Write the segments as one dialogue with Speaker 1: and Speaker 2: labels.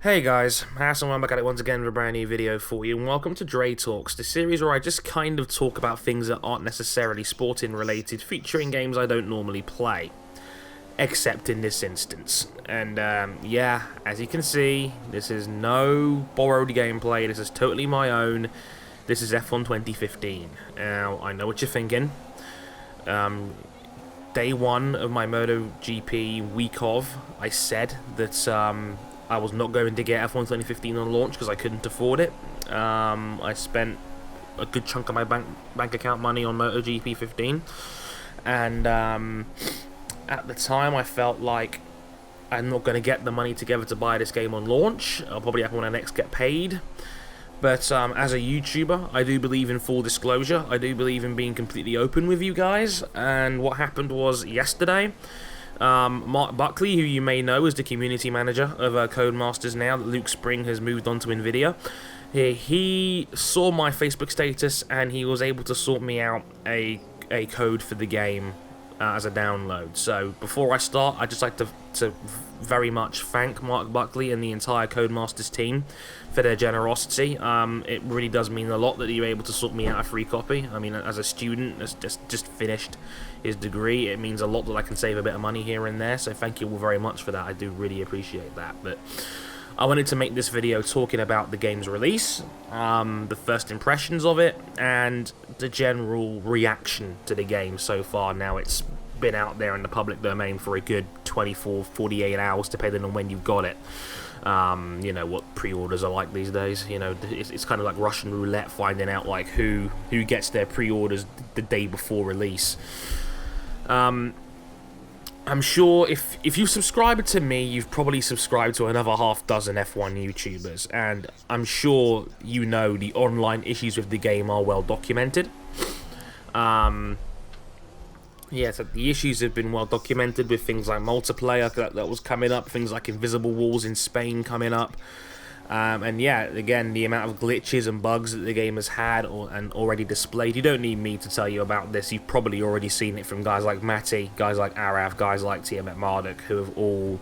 Speaker 1: Hey guys, Hassan, I'm back at it once again with a brand new video for you, and welcome to Dre Talks, the series where I just kind of talk about things that aren't necessarily sporting related, featuring games I don't normally play, except in this instance. And yeah, as you can see, this is no borrowed gameplay, this is totally my own. This is F1 2015. Now, I know what you're thinking. Day one of my MotoGP week of, I said that I was not going to get F1 2015 on launch because I couldn't afford it. I spent a good chunk of my bank account money on MotoGP 15, and at the time I felt like I'm not going to get the money together to buy this game on launch. I'll probably have when I next get paid. But as a YouTuber, I do believe in full disclosure. I do believe in being completely open with you guys. And what happened was yesterday, Mark Buckley, who you may know is the community manager of Codemasters now that Luke Spring has moved on to Nvidia, he saw my Facebook status and he was able to sort me out a code for the game as a download. So before I start, I'd just like to very much thank Mark Buckley and the entire Codemasters team for their generosity. It really does mean a lot that you're able to sort me out a free copy. I mean, as a student that's just finished his degree, it means a lot that I can save a bit of money here and there, so thank you all very much for that. I do really appreciate that. But I wanted to make this video talking about the game's release, the first impressions of it, and the general reaction to the game so far. Now it's been out there in the public domain for a good 24, 48 hours, depending on when you got it. You know what pre-orders are like these days. You know, it's kind of like Russian roulette, finding out like who gets their pre-orders the day before release. I'm sure if you subscribe to me, you've probably subscribed to another half dozen F1 YouTubers, and I'm sure you know the online issues with the game are well documented. Yeah, so the issues have been well documented with things like multiplayer that was coming up, things like invisible walls in Spain coming up. And yeah, again, the amount of glitches and bugs that the game has had and already displayed. You don't need me to tell you about this. You've probably already seen it from guys like Matty, guys like Arav, guys like TM Marduk, who have all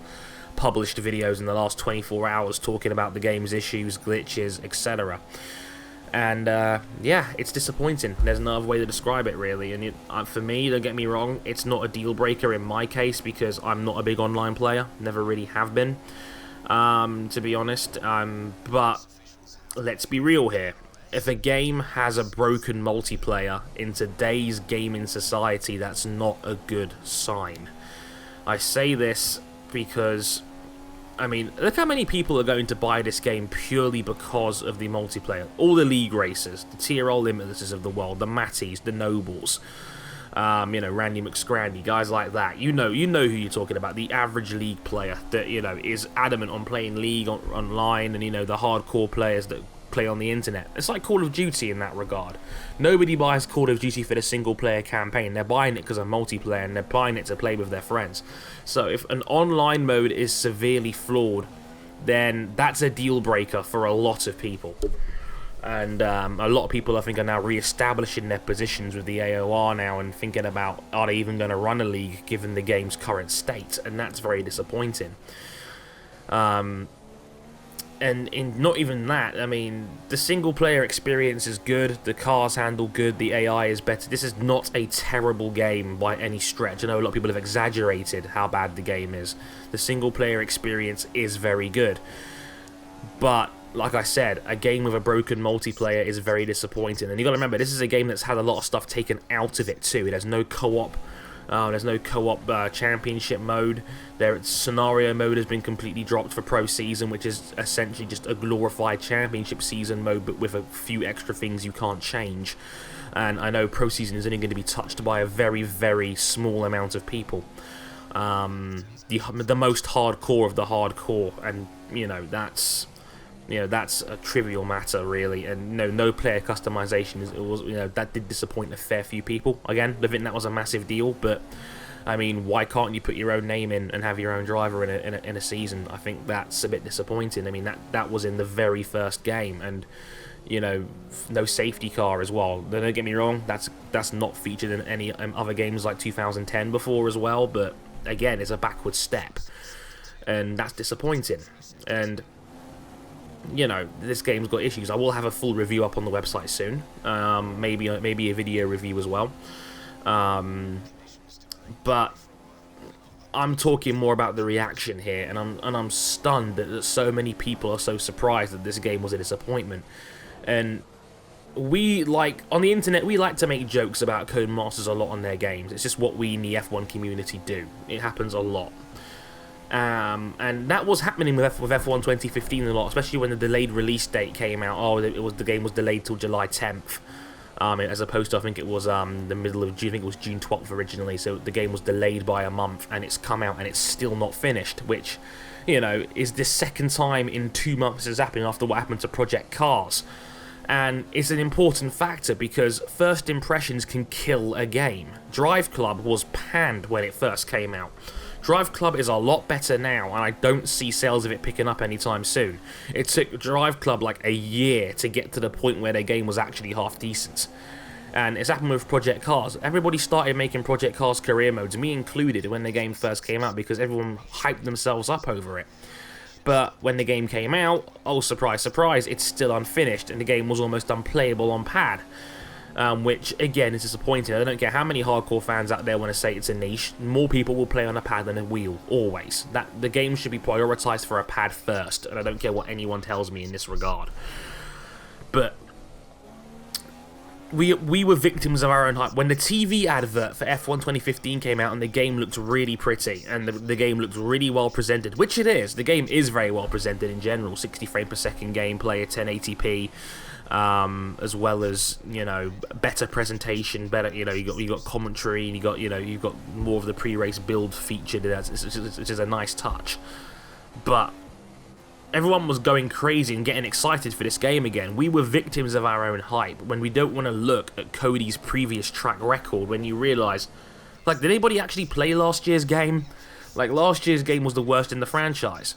Speaker 1: published videos in the last 24 hours talking about the game's issues, glitches, etc. And yeah, it's disappointing. There's no other way to describe it, really. And for me, don't get me wrong, it's not a deal breaker in my case because I'm not a big online player, never really have been. To be honest, but let's be real here. If a game has a broken multiplayer in today's gaming society, that's not a good sign. I say this because, I mean, look how many people are going to buy this game purely because of the multiplayer. All the league racers, the TRL limiters of the world, the Matties, the Nobles, you know, Randy McScrandy, guys like that. You know who you're talking about. The average league player that, you know, is adamant on playing league online, and, you know, the hardcore players that play on the internet. It's like Call of Duty in that regard. Nobody buys Call of Duty for the single player campaign. They're buying it because of multiplayer, and they're buying it to play with their friends. So if an online mode is severely flawed, then that's a deal breaker for a lot of people. And a lot of people, I think, are now re-establishing their positions with the AOR now and thinking about, are they even going to run a league given the game's current state? And that's very disappointing. And in not even that, I mean, the single player experience is good, the cars handle good, the AI is better. This is not a terrible game by any stretch. I know a lot of people have exaggerated how bad the game is. The single player experience is very good. But like I said, a game with a broken multiplayer is very disappointing. And you got to remember, this is a game that's had a lot of stuff taken out of it too. It has no co-op. There's no co-op championship mode. Their scenario mode has been completely dropped for Pro Season, which is essentially just a glorified championship season mode, but with a few extra things you can't change. And I know Pro Season is only going to be touched by a very, very small amount of people. The most hardcore of the hardcore, and you know that's a trivial matter, really. And no player customization that did disappoint a fair few people. Again, I think that was a massive deal, but I mean, why can't you put your own name in and have your own driver in a season? I think that's a bit disappointing. I mean, that was in the very first game, and you know, no safety car as well. Don't get me wrong, that's not featured in any other games like 2010 before as well, but again, it's a backward step, and that's disappointing. And you know, this game's got issues. I will have a full review up on the website soon. Maybe a video review as well. But I'm talking more about the reaction here, and I'm stunned that so many people are so surprised that this game was a disappointment. And we, like, on the internet, we like to make jokes about Codemasters a lot on their games. It's just what we in the F1 community do. It happens a lot. And that was happening with F1 2015 a lot, especially when the delayed release date came out. Oh, the game was delayed till July 10th, as opposed to, I think it was the middle of June. I think it was June 12th originally. So the game was delayed by a month, and it's come out and it's still not finished, which, you know, is the second time in 2 months it's happened after what happened to Project Cars. And it's an important factor because first impressions can kill a game. Drive Club was panned when it first came out. Drive Club is a lot better now, and I don't see sales of it picking up anytime soon. It took Drive Club like a year to get to the point where their game was actually half decent. And it's happened with Project Cars. Everybody started making Project Cars career modes, me included, when the game first came out, because everyone hyped themselves up over it. But when the game came out, oh surprise, surprise, it's still unfinished, and the game was almost unplayable on pad. Which, again, is disappointing. I don't care how many hardcore fans out there want to say it's a niche. More people will play on a pad than a wheel, always. The game should be prioritised for a pad first, and I don't care what anyone tells me in this regard. But we were victims of our own hype. When the TV advert for F1 2015 came out and the game looked really pretty, and the game looked really well presented, which it is. The game is very well presented in general. 60 frame per second gameplay at 1080p. As well as, you know, better presentation, better, you know, you got commentary, and you've got more of the pre-race build featured, which is a nice touch. But everyone was going crazy and getting excited for this game again. We were victims of our own hype when we don't want to look at Cody's previous track record. When you realise, like, did anybody actually play last year's game? Like, last year's game was the worst in the franchise.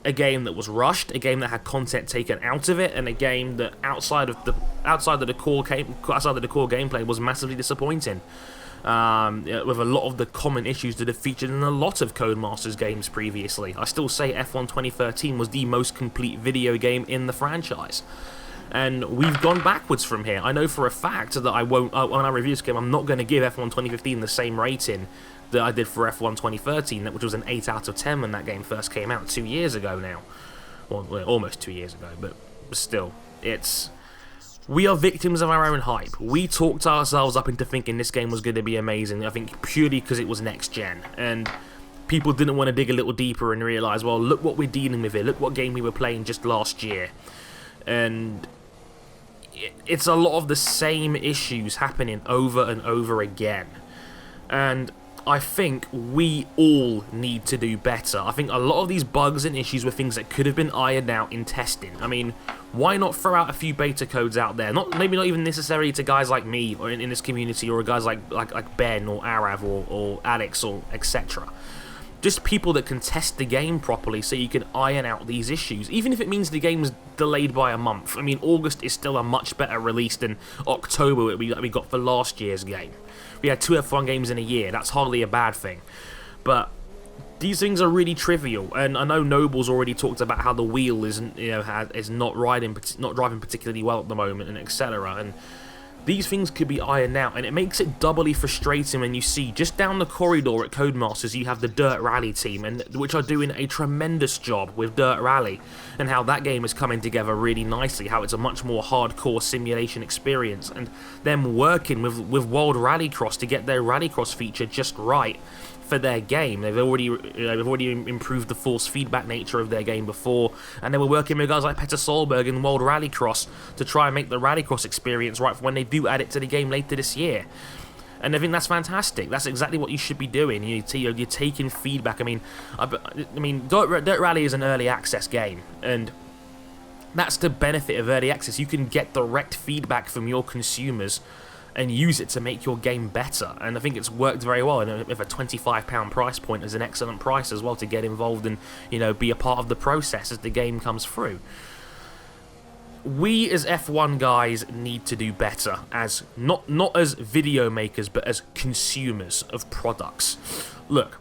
Speaker 1: A game that was rushed, a game that had content taken out of it, and a game that outside of the core gameplay was massively disappointing. With a lot of the common issues that have featured in a lot of Codemasters games previously. I still say F1 2013 was the most complete video game in the franchise. And we've gone backwards from here. I know for a fact that I won't, when I review this game, I'm not going to give F1 2015 the same rating that I did for F1 2013, which was an 8 out of 10 when that game first came out 2 years ago now. Well, almost 2 years ago, but still, we are victims of our own hype. We talked ourselves up into thinking this game was going to be amazing, I think purely because it was next gen, and people didn't want to dig a little deeper and realise, well, look what we're dealing with here, look what game we were playing just last year. And it's a lot of the same issues happening over and over again. And I think we all need to do better. I think a lot of these bugs and issues were things that could have been ironed out in testing. I mean, why not throw out a few beta codes out there? Maybe not even necessarily to guys like me or in this community, or guys like Ben or Arav or Alex or etc. Just people that can test the game properly so you can iron out these issues, even if it means the game's delayed by a month. I mean, August is still a much better release than October that we got for last year's game. We had 2 F1 games in a year. That's hardly a bad thing. But these things are really trivial, and I know Noble's already talked about how the wheel isn't, is not driving particularly well at the moment, and etc. And these things could be ironed out, and it makes it doubly frustrating when you see just down the corridor at Codemasters you have the Dirt Rally team, which are doing a tremendous job with Dirt Rally, and how that game is coming together really nicely, how it's a much more hardcore simulation experience, and them working with World Rallycross to get their Rallycross feature just right for their game. They've already improved the force feedback nature of their game before, and they were working with guys like Petter Solberg in World Rallycross to try and make the Rallycross experience right for when they do add it to the game later this year. And I think that's fantastic. That's exactly what you should be doing. You're taking feedback. I mean, Dirt Rally is an early access game, and that's the benefit of early access. You can get direct feedback from your consumers and use it to make your game better, and I think it's worked very well. And with a £25 price point is an excellent price as well to get involved and be a part of the process as the game comes through. We as F1 guys need to do better, as not as video makers but as consumers of products. Look,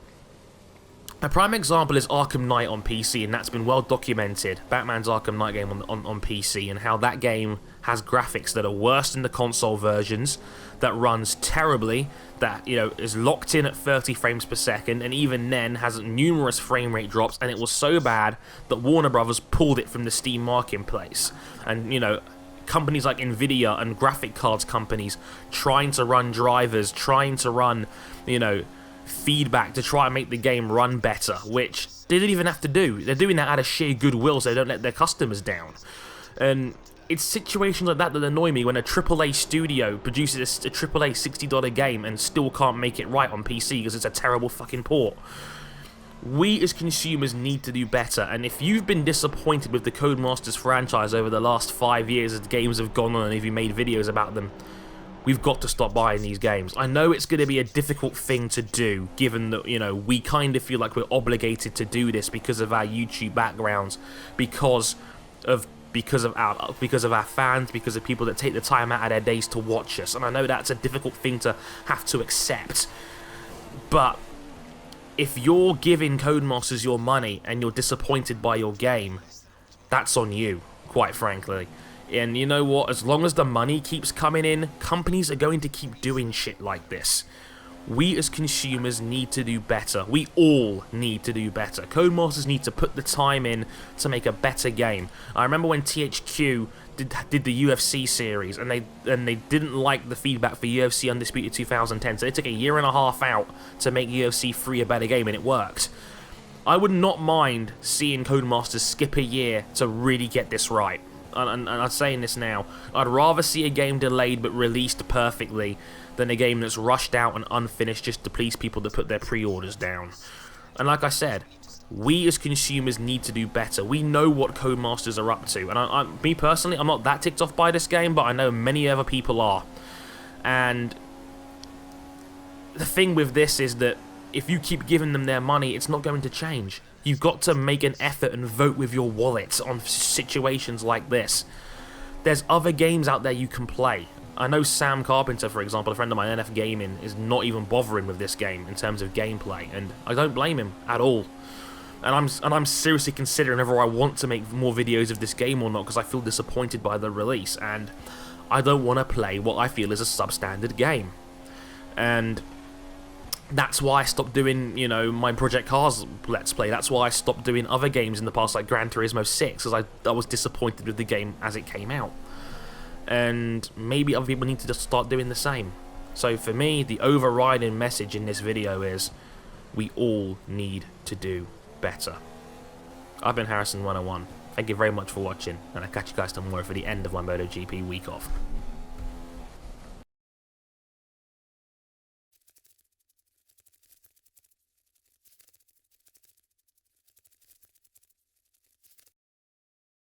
Speaker 1: A prime example is Arkham Knight on PC, and that's been well documented. Batman's Arkham Knight game on PC, and how that game has graphics that are worse than the console versions, that runs terribly, that, you know, is locked in at 30 frames per second, and even then has numerous frame rate drops, and it was so bad that Warner Brothers pulled it from the Steam marketplace. And, you know, companies like Nvidia and graphic cards companies trying to run drivers, trying to run, you know, feedback to try and make the game run better, which they didn't even have to do. They're doing that out of sheer goodwill so they don't let their customers down. And it's situations like that that annoy me, when a AAA studio produces a AAA $60 game and still can't make it right on PC because it's a terrible fucking port. We as consumers need to do better, and if you've been disappointed with the Codemasters franchise over the last 5 years as games have gone on and if you made videos about them, we've got to stop buying these games. I know it's going to be a difficult thing to do, given that, you know, we kind of feel like we're obligated to do this because of our YouTube backgrounds, because of our fans, because of people that take the time out of their days to watch us. And I know that's a difficult thing to have to accept, but if you're giving Codemasters your money and you're disappointed by your game, that's on you, quite frankly. And you know what? As long as the money keeps coming in, companies are going to keep doing shit like this. We as consumers need to do better. We all need to do better. Codemasters need to put the time in to make a better game. I remember when THQ did the UFC series, and they didn't like the feedback for UFC Undisputed 2010, so they took a year and a half out to make UFC 3 a better game, and it worked. I would not mind seeing Codemasters skip a year to really get this right. And I'm saying this now, I'd rather see a game delayed but released perfectly than a game that's rushed out and unfinished just to please people to put their pre-orders down. And like I said, we as consumers need to do better. We know what Codemasters are up to, and me personally, I'm not that ticked off by this game, but I know many other people are. And the thing with this is that if you keep giving them their money, it's not going to change. You've got to make an effort and vote with your wallet on situations like this. There's other games out there you can play. I know Sam Carpenter, for example, a friend of mine, NF Gaming, is not even bothering with this game in terms of gameplay, and I don't blame him at all. And I'm seriously considering whether I want to make more videos of this game or not, because I feel disappointed by the release, and I don't want to play what I feel is a substandard game. And that's why I stopped doing, you know, my Project Cars Let's Play. That's why I stopped doing other games in the past, like Gran Turismo 6, because I was disappointed with the game as it came out. And maybe other people need to just start doing the same. So for me, the overriding message in this video is, we all need to do better. I've been Harrison101. Thank you very much for watching, and I'll catch you guys tomorrow for the end of my MotoGP week off.